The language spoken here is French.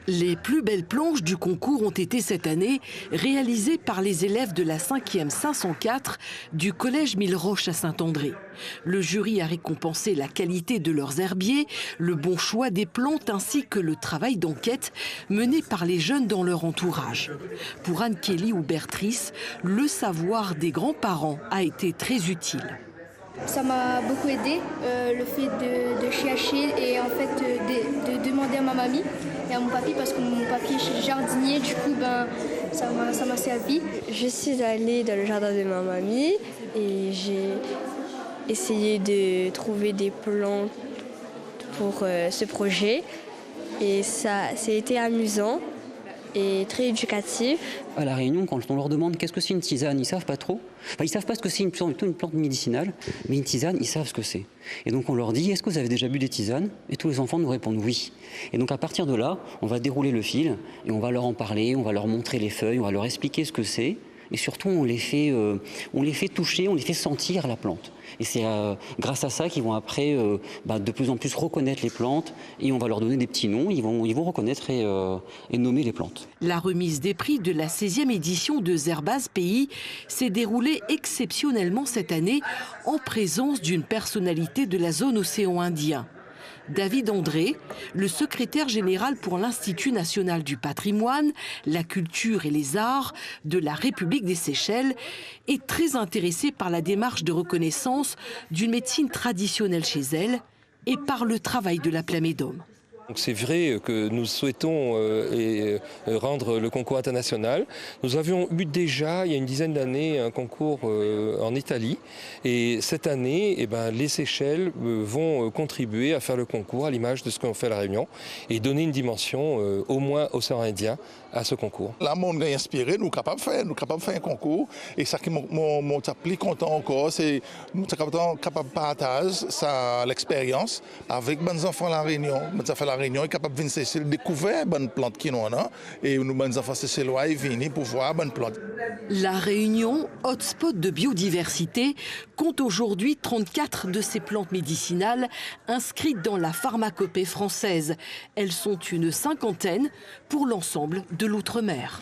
Les plus belles planches du concours ont été cette année réalisées par les élèves de la 5e 504 du collège Mille-Roches à Saint-André. Le jury a récompensé la qualité de leurs herbiers, le bon choix des plantes ainsi que le travail d'enquête mené par les jeunes dans leur entourage. Pour Anne-Kelly ou Bertrice, le savoir des grands-parents a été très utile. Ça m'a beaucoup aidé, le fait de chercher et en fait de demander à ma mamie et à mon papy parce que mon papy est jardinier, du coup ça m'a servi. Je suis allée dans le jardin de ma mamie et j'ai essayé de trouver des plantes pour ce projet et ça a été amusant et très éducatif. À La Réunion, quand on leur demande qu'est-ce que c'est une tisane, ils ne savent pas trop. Enfin, ils ne savent pas ce que c'est une plante médicinale, mais une tisane, ils savent ce que c'est. Et donc on leur dit, est-ce que vous avez déjà bu des tisanes? Et tous les enfants nous répondent oui. Et donc à partir de là, on va dérouler le fil et on va leur en parler, on va leur montrer les feuilles, on va leur expliquer ce que c'est. Et surtout, on les fait toucher, on les fait sentir la plante. Et c'est grâce à ça qu'ils vont après de plus en plus reconnaître les plantes et on va leur donner des petits noms, ils vont reconnaître et nommer les plantes. La remise des prix de la 16e édition de Zerbaz Pays s'est déroulée exceptionnellement cette année en présence d'une personnalité de la zone océan Indien. David André, le secrétaire général pour l'Institut national du patrimoine, la culture et les arts de la République des Seychelles, est très intéressé par la démarche de reconnaissance d'une médecine traditionnelle chez elle et par le travail de la Plamédome. C'est vrai que nous souhaitons rendre le concours international. Nous avions eu déjà, il y a une dizaine d'années, un concours en Italie. Et cette année, les Seychelles vont contribuer à faire le concours à l'image de ce qu'on fait à La Réunion et donner une dimension au moins océan Indien à ce concours. La monde est inspiré, nous sommes capables de faire un concours. Et ça qui m'a plus content encore, c'est que nous sommes capables de partager l'expérience avec les enfants de La Réunion. La Réunion est capable de venir découvrir les bonnes plantes qui nous ont et nous, les enfants de venir pour voir les bonnes plantes. La Réunion, hotspot de biodiversité, compte aujourd'hui 34 de ces plantes médicinales inscrites dans la pharmacopée française. Elles sont une cinquantaine pour l'ensemble de l'outre-mer.